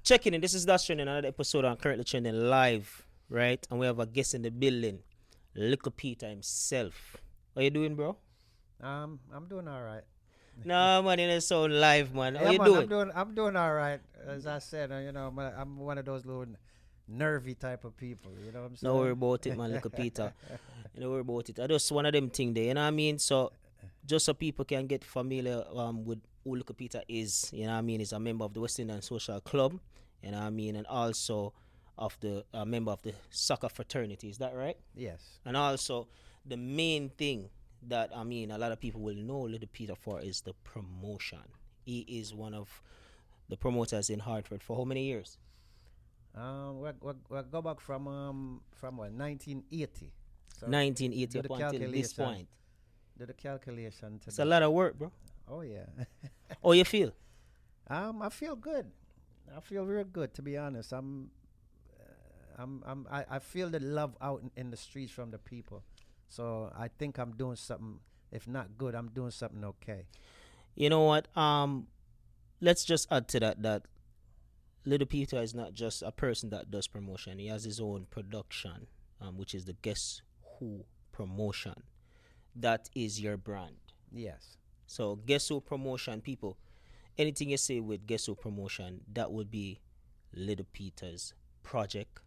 Checking in. This is That's Trending, another episode on Currently Trending Live, right? And we have a guest in the building, Little Peter himself. How you doing, bro? I'm doing all right. Nah, man, it is so live, man. How Yeah, you man, doing? I'm doing all right. As I said, I'm one of those little nervy type of people. You know what I'm No worry saying? about it, man, Little Peter. No worry about it. I just one of them thing there, you know what I mean? So just so people can get familiar with who Little Peter is, you know what I mean? He's a member of the West Indian Social Club, you know what I mean, and also of the member of the soccer fraternity. Is that right? Yes. And also, the main thing that I mean, a lot of people will know Little Peter for is the promotion. He is one of the promoters in Hartford for how many years? We go back from what 1980. So 1980 do the up until this calculation. point. Do the calculation It's a today. lot of work, bro. Oh yeah. How you feel? I feel good. I feel real good, to be honest. I feel the love out in the streets from the people. So I think I'm doing something. If not good, I'm doing something okay. You know what? Let's just add to that Little Peter is not just a person that does promotion. He has his own production, which is the Guess Who promotion. That is your brand. Yes. So Guess Who promotion, people. Anything you say with Guess Who promotion, that would be Little Peter's project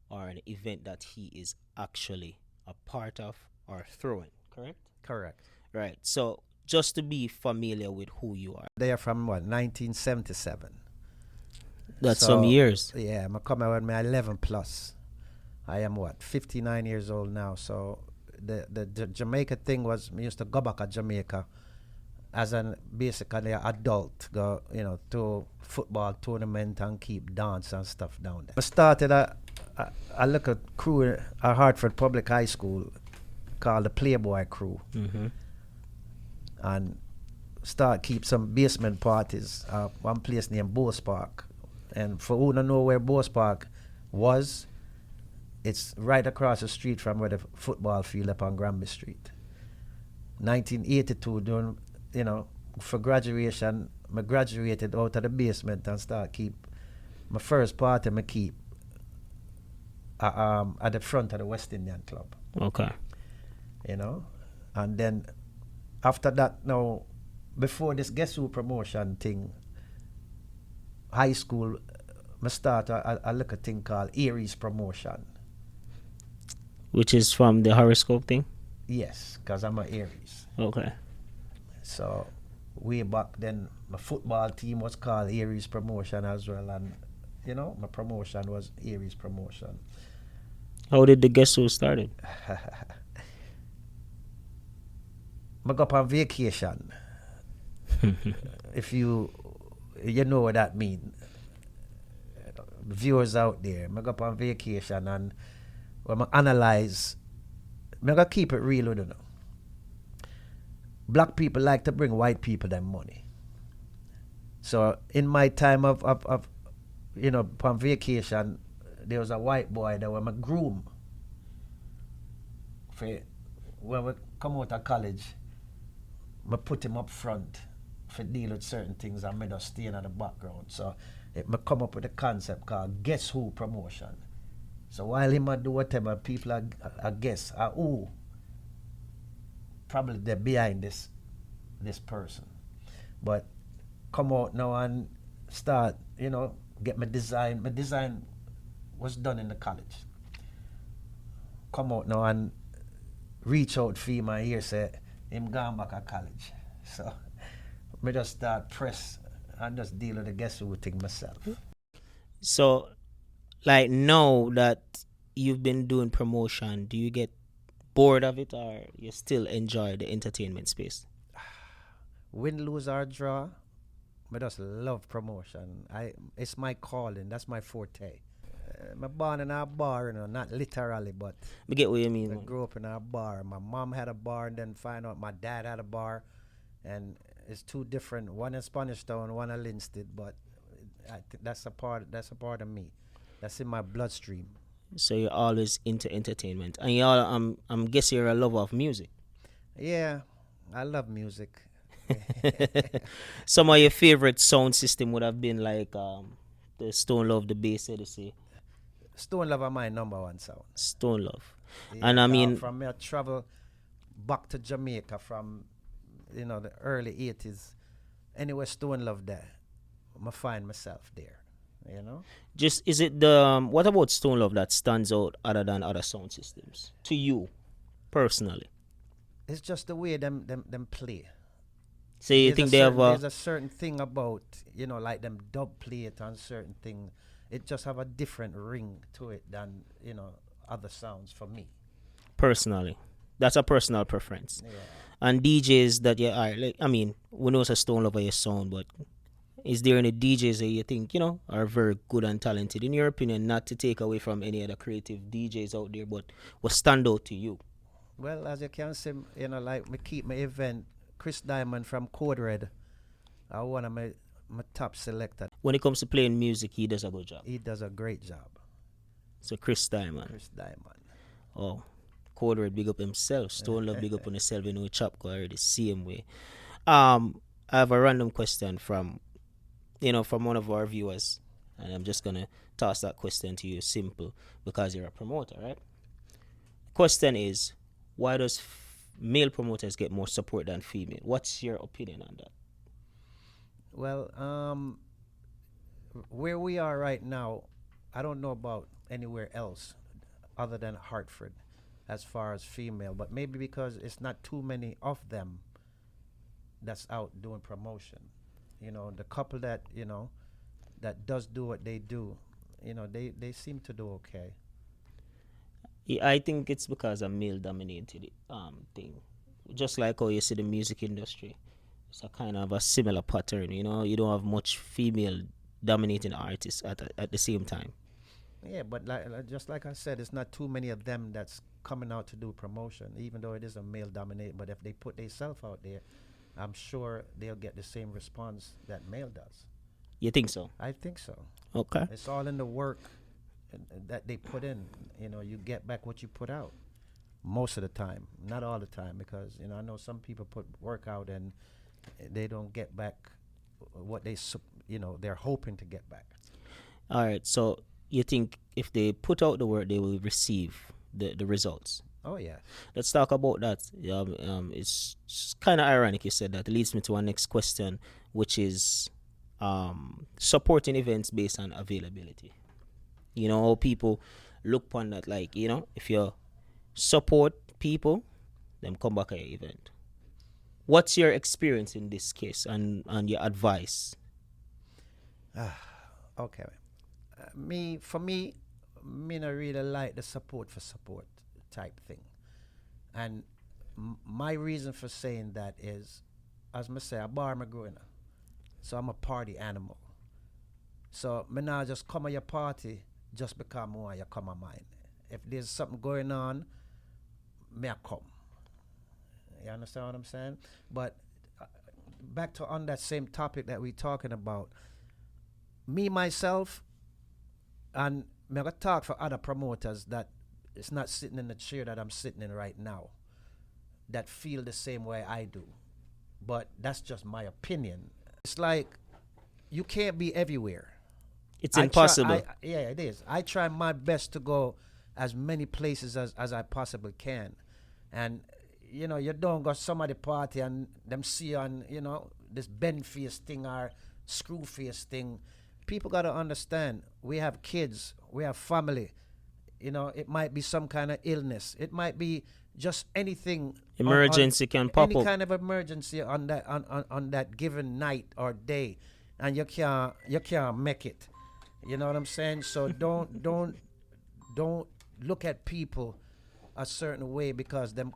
or an event that he is actually a part of or throwing. Correct? Correct. Right. So just to be familiar with who you are. They are from what 1977. That's some So years. yeah, I'm coming with my 11 plus. I am what 59 years old now. So the Jamaica thing was me used to go back to Jamaica as an basically adult, go to football tournament and keep dance and stuff down there. I started a little crew at Hartford Public High School called the Playboy Crew, Mm-hmm. and start keep some basement parties. One place named Bose Park, and for who don't know where Bose Park was, it's right across the street from where the football field up on Granby Street. 1982, during for graduation, I graduated out of the basement and start keep my first party. I keep at the front of the West Indian Club, Okay. and then after that, now before this Guess Who promotion thing, high school, I start a little thing called Aries promotion. Which is from the horoscope thing? Yes, because I'm an Aries. Okay. So way back then, my football team was called Aries Promotion as well, and my promotion was Aries Promotion. How did the Guess Who started? I go up on vacation. If you know what that means, viewers out there, I go up on vacation, and when I analyze, I gotta keep it real with you know. Black people like to bring white people their money. So in my time of on vacation, there was a white boy that was my groom. For when we come out of college, I put him up front for deal with certain things and I just stay in the background. So I come up with a concept called Guess Who promotion. So while him do whatever, people are guess who probably they're behind this person. But come out now and start, get my design. My design was done in the college. Come out now and reach out for my ear say him gone back at college. So me just start press and just deal with the Guess Who thing myself. So, like now that you've been doing promotion, do you get bored of it or you still enjoy the entertainment space? Win, lose or draw, I just love promotion. It's my calling. That's my forte. I'm born in a bar, not literally, but I get what you mean, I man. grew up in a bar. My mom had a bar, and then find out my dad had a bar, and it's two different. One in Spanish Town, one in Linstead, but I think that's a part. That's a part of me. That's in my bloodstream. So you're always into entertainment, and I'm guessing you're a lover of music. Yeah, I love music. Some of your favorite sound system would have been like The Stone Love, the bass, they say. Stone Love are my number one sound. Stone Love. Yeah, And I 'cause mean, from me I travel back to Jamaica from the early 80s. Anywhere Stone Love there, I find myself there. You know, just is it the what about Stone Love that stands out other than other sound systems to you personally? it's just the way them play. So you think they have a There's a certain thing about like them dub plate and certain thing. It just have a different ring to it than other sounds for me. personally? That's a personal preference. Yeah. And DJs that you are like, I mean, we know it's a Stone Love your sound, but is there any DJs that you think are very good and talented in your opinion? Not to take away from any other creative DJs out there, but what stand out to you? Well, as you can see, like me keep my event. Chris Diamond from Code Red, one of my top selector. When it comes to playing music, he does a good job. He does a great job. So Chris Diamond. Chris Diamond. Oh, Code Red big up himself. Stone Love big up on himself. Chop go already same way. I have a random question from one of our viewers, and I'm just gonna toss that question to you. Simple, because you're a promoter, right? Question is, why does male promoters get more support than female? What's your opinion on that? Well, where we are right now, I don't know about anywhere else other than Hartford as far as female, but maybe because it's not too many of them that's out doing promotion. The couple that does do what they do, they seem to do okay. Yeah, I think it's because of male dominated thing. Just like how you see the music industry, it's a kind of a similar pattern. You don't have much female dominating artists at the same time. Yeah, but just like I said, it's not too many of them that's coming out to do promotion, even though it is a male dominated. But if they put themselves out there, I'm sure they'll get the same response that male does. You think so? I think so. Okay. It's all in the work that they put in. You get back what you put out most of the time, not all the time, because I know some people put work out and they don't get back what they're hoping to get back. All right. So you think if they put out the work, they will receive the results? Oh yeah. Let's talk about that. It's kind of ironic you said that. It leads me to our next question, which is supporting events based on availability. How people look upon that, like, if you support people, then come back at your event. What's your experience in this case and your advice? Okay. For me, not really like the support for support type thing. And my reason for saying that is, as I say, I bar my growing up. So I'm a party animal. So me not just come at your party just because I want you come at mine. If there's something going on, me I come. You understand what I'm saying? But back to on that same topic that we're talking about, me myself, and me gonna talk for other promoters that it's not sitting in the chair that I'm sitting in right now, that feel the same way I do. But that's just my opinion. It's like you can't be everywhere. It's impossible. Yeah, it is. I try my best to go as many places as I possibly can. And, you don't go somebody party and them see you on, this bend face thing or screw face thing. People got to understand, we have kids, we have family. It might be some kind of illness. It might be just anything. Emergency can pop any up. kind of emergency on that given night or day, and you can't make it. You know what I'm saying? So don't look at people a certain way because them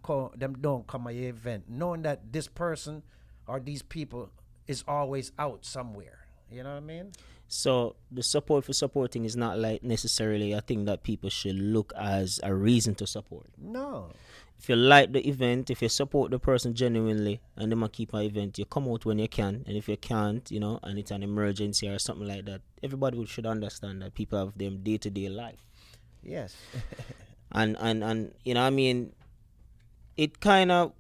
don't come at your event, knowing that this person or these people is always out somewhere. You know what I mean? So the support for supporting is not like necessarily a thing that people should look as a reason to support. No. If you like the event, if you support the person genuinely and they might keep an event, you come out when you can. And if you can't, and it's an emergency or something like that, everybody should understand that people have their day-to-day life. Yes. and I mean, it kind of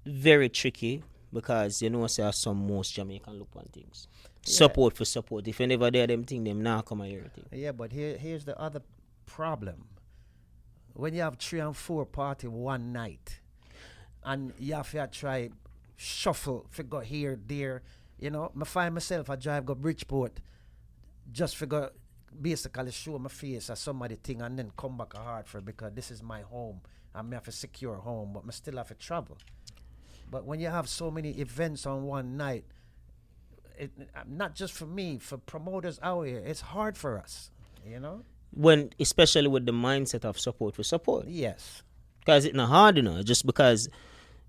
very tricky because say some most Jamaican look on things. Yeah. Support for support. If you never there, them thing them now come and everything. Yeah, but here's the other problem. When you have 3 and 4 party one night, and you have to try shuffle, figure here, there. I find myself, I drive go Bridgeport, just figure basically show my face as somebody thing and then come back a Hartford because this is my home. I may have a secure home, but I still have to travel. But when you have so many events on one night, not just for me, for promoters out here, it's hard for us. When especially with the mindset of support for support. Yes. Because it's not hard, just because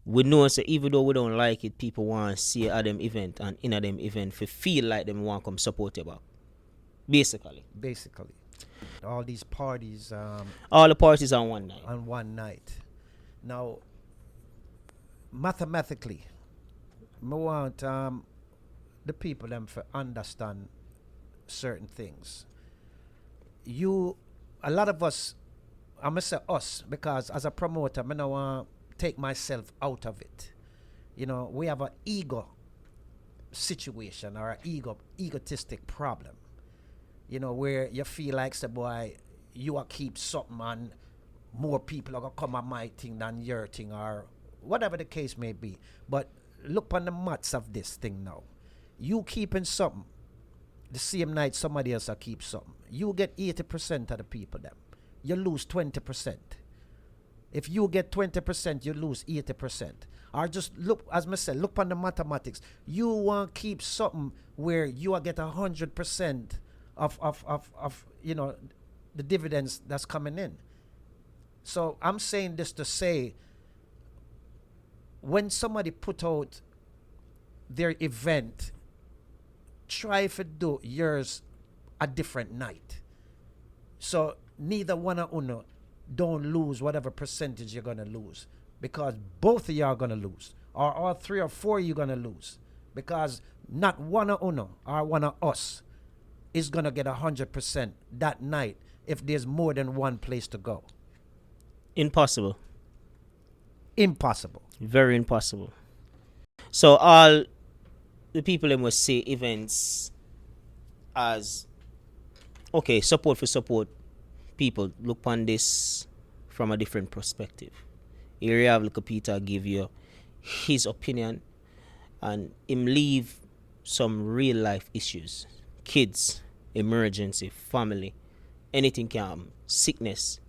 we know so even though we don't like it, people want to see at them event and in a them event for feel like them want to come support you back. Basically. All these parties All the parties on one night. on one night. Now, mathematically, I want the people them to understand certain things. A lot of us, I'm going to say us, because as a promoter, I don't want to take myself out of it. We have an ego situation or an egotistic problem. Where you feel like, say, boy, you are keep something and more people are going to come on my thing than your thing or whatever the case may be. But look on the maths of this thing now. You keeping something, the same night somebody else will keep something. You get 80% of the people them. You lose 20%. If you get 20%, you lose 80%. Or just look, as I said, look on the mathematics. You want to keep something where you will get 100% of the dividends that's coming in. So I'm saying this to say, when somebody put out their event, try to do yours a different night. So neither one of you don't lose whatever percentage you're gonna lose, because both of you are gonna lose, or all 3 or 4 you're gonna lose, because not one of you or one of us is gonna get 100% that night if there's more than one place to go. Impossible. Very impossible. So all the people them must say events as okay, support for support. People look upon this from a different perspective. Here you have Little Peter give you his opinion and him leave some real life issues. Kids, emergency, family, anything can happen. Sickness.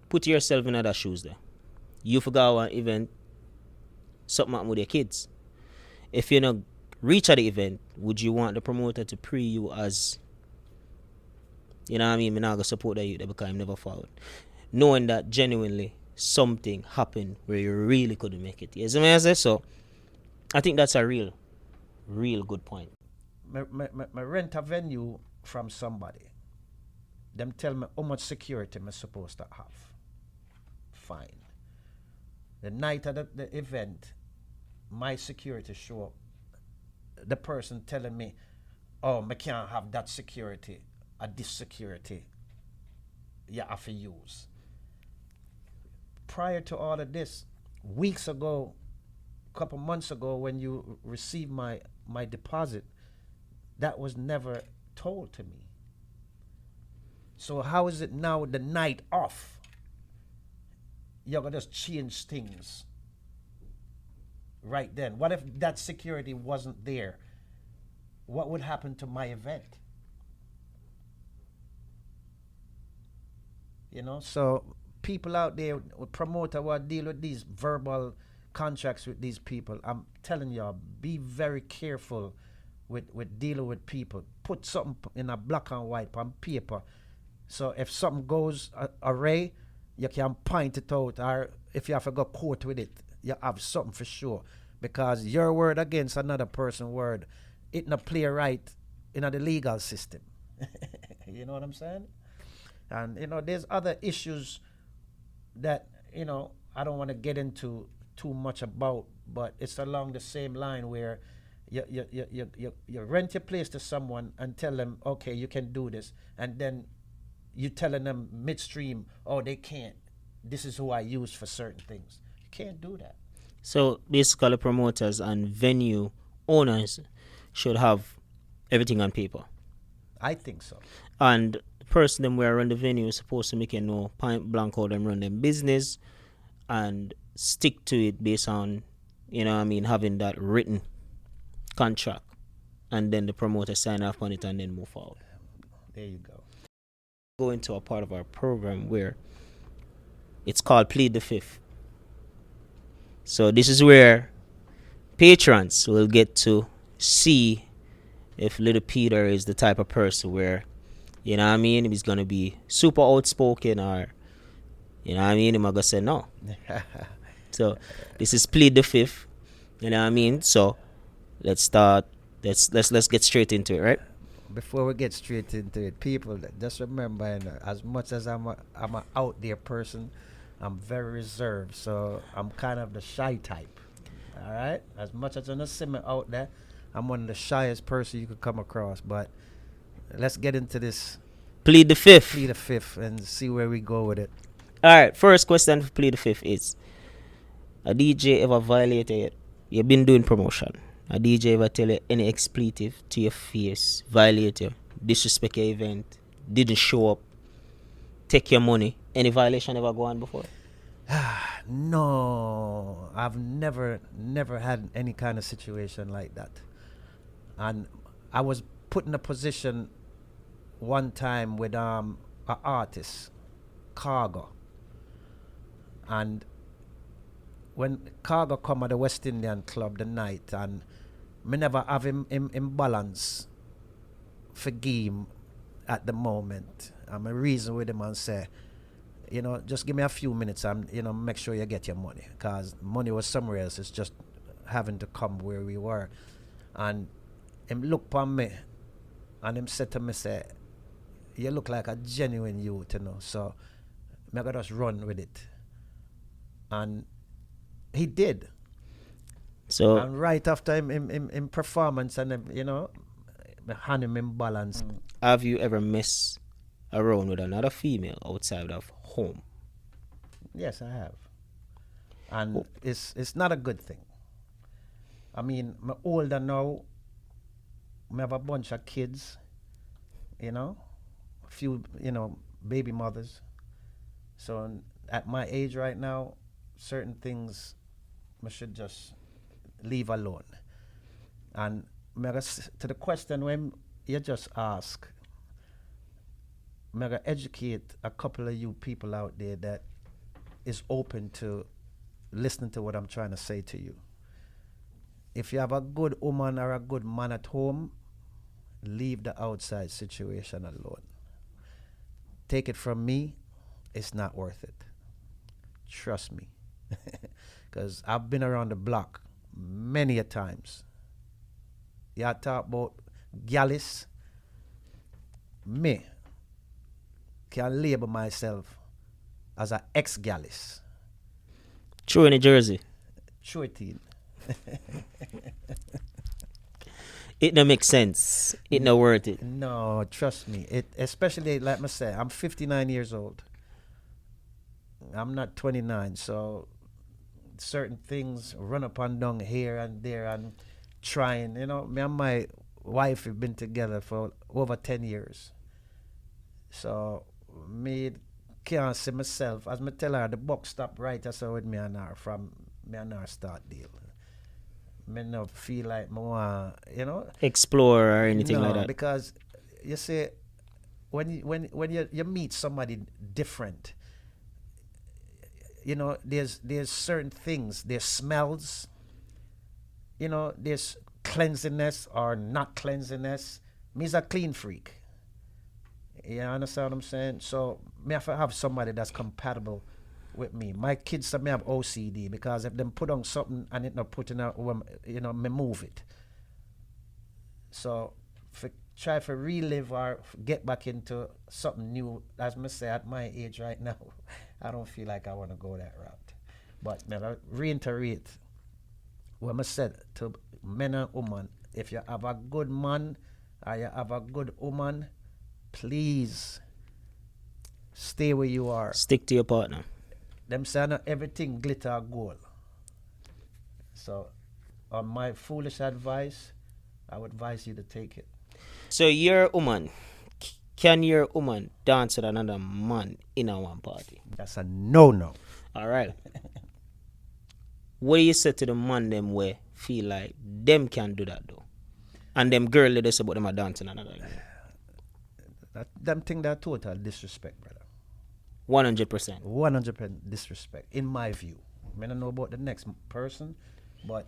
Put yourself in other shoes there. You forgot one event, something happened with your kids. If you not reach at the event, would you want the promoter to pre you as, you know what I mean, I'm not going to support that you because I'm never forward. Knowing that genuinely something happened where you really couldn't make it. You see what I say? So I think that's a real good point. I rent a venue from somebody. Them tell me how much security I'm supposed to have. Fine. The night of the event, my security show up. The person telling me, oh, I can't have that security or this security you have to use. Prior to all of this, weeks ago, a couple months ago, when you received my deposit, that was never told to me. So how is it now the night off? You're going to just change things right then. What if that security wasn't there? What would happen to my event? So people out there, promoter who deal with these verbal contracts with these people, I'm telling y'all, be very careful with dealing with people. Put something in a black and white on paper. So if something goes array, you can point it out, or if you have to go court with it, you have something for sure. Because your word against another person's word, it not play right in the legal system. You know what I'm saying? And, there's other issues that, I don't want to get into too much about, but it's along the same line where you rent your place to someone and tell them, okay, you can do this. And then you telling them midstream, oh, they can't. This is who I use for certain things. You can't do that. So basically promoters and venue owners should have Everything on paper. I think so. And the person them where run the venue is supposed to make you know point blank how them run them business and stick to it based on, you know what I mean, having that written contract. And then the promoter sign off on it and then move forward. There you go. Go into a part of our program where it's called Plead the Fifth. So this is where patrons will get to see if Little Peter is the type of person where, you know what I mean, he's gonna be super outspoken or, you know what I mean, he's gonna say no. So this is Plead the Fifth. You know what I mean? So let's start. Let's get straight into it, right? Before we get straight into it, people, just remember, you know, as much as I'm a out there person, I'm very reserved. So I'm kind of the shy type. All right. As much as you see me out there, I'm one of the shyest person you could come across. But let's get into this Plead the Fifth. Plead the Fifth and see where we go with it. All right. First question for Plead the Fifth is: a DJ ever violated? You've been doing promotion. A DJ ever tell you any expletive to your face, violate you, disrespect your event, didn't show up, take your money? Any violation ever go on before? No, I've never had any kind of situation like that. And I was put in a position one time with an artist, Cargo. And when Cargo come at the West Indian Club the night, and me never have him balance for game at the moment. I'm a reason with him and say, you know, just give me a few minutes and, you know, make sure you get your money. Because money was somewhere else. It's just having to come where we were. And him look upon me and him said to me, say, you look like a genuine youth, you know. So me gotta just run with it. And he did. So And right after him performance and him, you know, me hand him in balance. have you ever messed around with another female outside of home? Yes, I have. And Oh. it's not a good thing. I mean, I'm older now. I have a bunch of kids, you know, a few, you know, baby mothers. So at my age right now, certain things I should just leave alone. And to the question when you just ask, I'm going to educate a couple of you people out there that is open to listening to what I'm trying to say to you. If you have a good woman or a good man at home, leave the outside situation alone. Take it from me, it's not worth it. Trust me. Because I've been around the block many a times. You talk about gallus. Me can label myself as an ex-gallus. True in New Jersey. True it in. It don't make sense. It not worth it. No, trust me. It especially like I say, I'm 59 years old. I'm not 29, so certain things run up and down here and there and trying. You know, me and my wife have been together for over 10 years. So me can't see myself. As me tell her, the buck stop right as with me and her from me and her start deal. Me not feel like me want, you know. Explore or anything No, like that. because you see, when you meet somebody different, you know, there's certain things, there's smells, you know, there's cleanliness or not cleanliness. Me's a clean freak. You understand what I'm saying? So me have to have somebody that's compatible with me. My kids say me have OCD because if them put on something and it not putting out, you know, me move it. So try to relive or get back into something new, as me say at my age right now, I don't feel like I want to go that route. But me reiterate what I said to men and women, if you have a good man or you have a good woman, please stay where you are. Stick to your partner. Them say not everything glitter or gold. So on my foolish advice, I would advise you to take it. So your woman, can your woman dance with another man in a one party? That's a no-no. All right. What do you say to the man them where feel like them can do that though, and them girl they say about them are dancing another girl? Them thing that total disrespect, brother. 100%. 100% disrespect, in my view. I don't know about the next person, but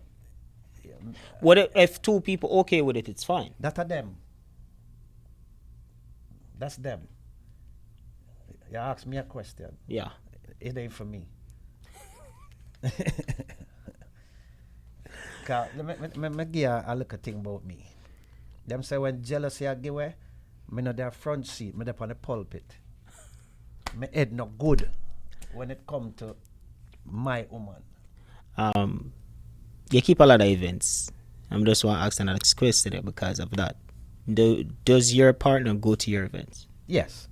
What if two people okay with it? It's fine. that are them. That's them. You ask me a question. Yeah. It ain't for me. 'Cause me give a little thing about me. Them say when jealousy I give way, me not their front seat, me up on the pulpit. My head not good when it come to my woman. You keep a lot of events. I'm just want to ask another question there because of that. Does your partner go to your events? Yes.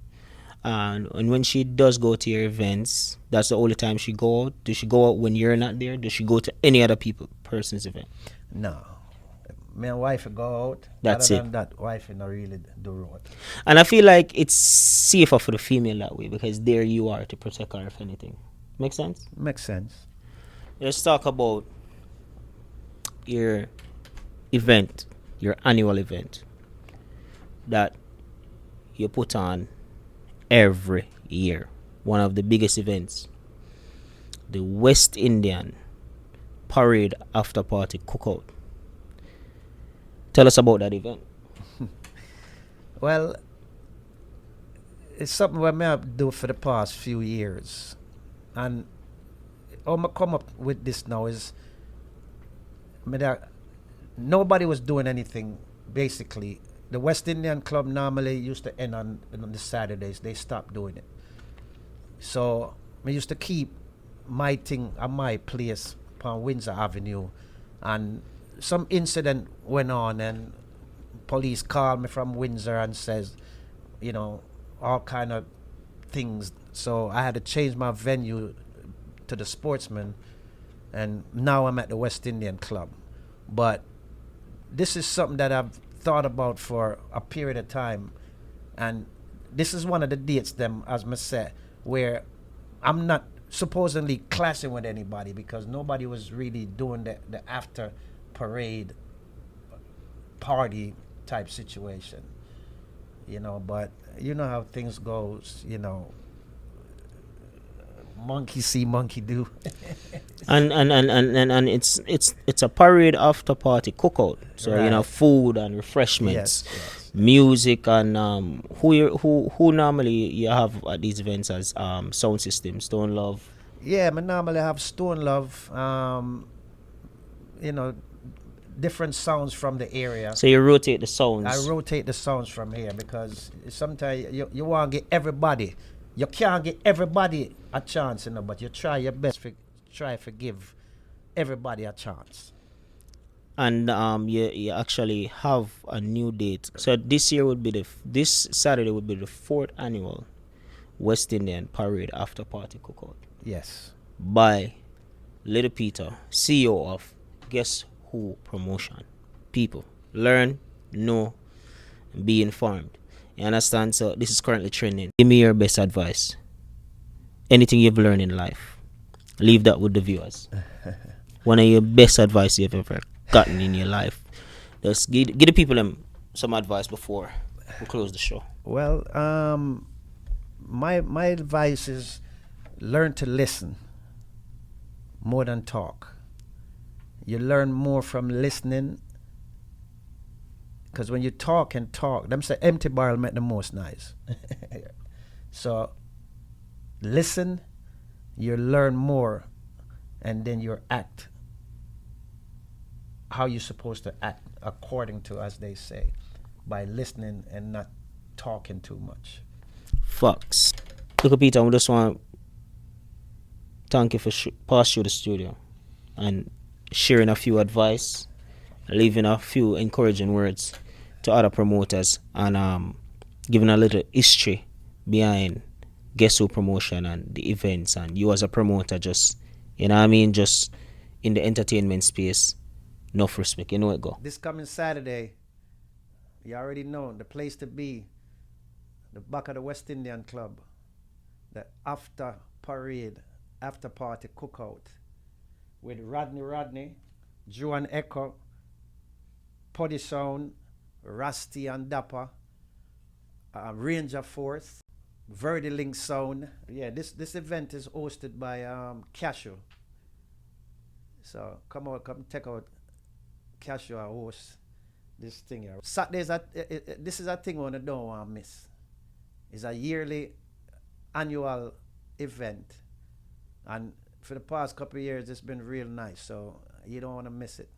And when she does go to your events, that's the only time she go out. Does she go out when you're not there? Does she go to any other person's event? No. Me and wife go out. That's Other it. than that, wife not really do road. And I feel like it's safer for the female that way because there you are to protect her if anything. Make sense? Makes sense. Let's talk about your event, your annual event that you put on every year. One of the biggest events, the West Indian Parade After Party Cookout. Tell us about that event. Well, it's something we have do for the past few years. And how I come up with this now is nobody was doing anything basically. The West Indian Club normally used to end on the Saturdays. They stopped doing it. So we used to keep my thing at my place on Windsor Avenue, and some incident went on, and police called me from Windsor and says, all kind of things. So I had to change my venue to the Sportsman, and now I'm at the West Indian Club. But this is something that I've thought about for a period of time, and this is one of the dates, them as I said, where I'm not supposedly clashing with anybody because nobody was really doing the after parade party type situation, but you know how things goes, monkey see, monkey do. and it's a parade after party cookout. So Right. food and refreshments, Yes. music, and who normally you have at these events as sound system, Stone Love. Yeah, I normally have Stone Love, different sounds from the area. So you rotate the sounds. I rotate the sounds from here because sometimes you want to get everybody. You can't get everybody a chance, but you try your best to try to give everybody a chance. And you actually have a new date. So this year would be this Saturday would be the 4th annual West Indian Parade After Party Cookout Yes. by Little Peter, CEO of Guess Who Promotion. People, learn, know, and be informed. You understand? So this is currently trending. Give me your best advice. Anything you've learned in life, leave that with the viewers. One of your best advice you've ever gotten in your life. Just give the people them some advice before we close the show. Well, my advice is learn to listen more than talk. You learn more from listening, because when you talk and talk, them say empty barrel make the most noise. So listen, you learn more, and then you act how you're supposed to act according to, as they say, by listening and not talking too much. Fox. Look, Peter, I just want to thank you for pass through the studio and sharing a few advice, leaving a few encouraging words to other promoters, and giving a little history behind Guess Who Promotion and the events, and you as a promoter, just just in the entertainment space. Enough respect, you know it go. This coming Saturday, You already know the place to be, the back of the West Indian Club, the after parade, after party cookout with Rodney, Joan Echo, Poddy Sound, Rusty and Dapper, Ranger Force, Verdi Link Sound. Yeah, this event is hosted by Cashew. So come out, come check out Cashew host this thing here. Saturdays, this is a thing one I don't want to miss. It's a yearly annual event, and for the past couple of years, it's been real nice. So you don't want to miss it.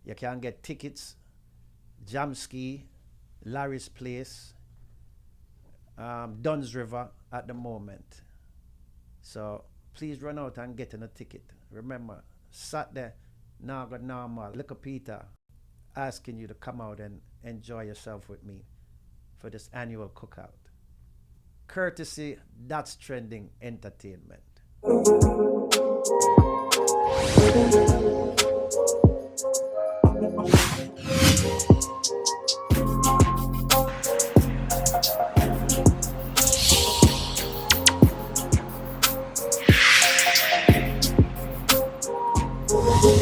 You can get tickets, Jamski, Larry's Place, Duns River at the moment. So please run out and get in a ticket. Remember, Saturday, Naga Normal, Little Peter asking you to come out and enjoy yourself with me for this annual cookout. Courtesy That's Trending Entertainment.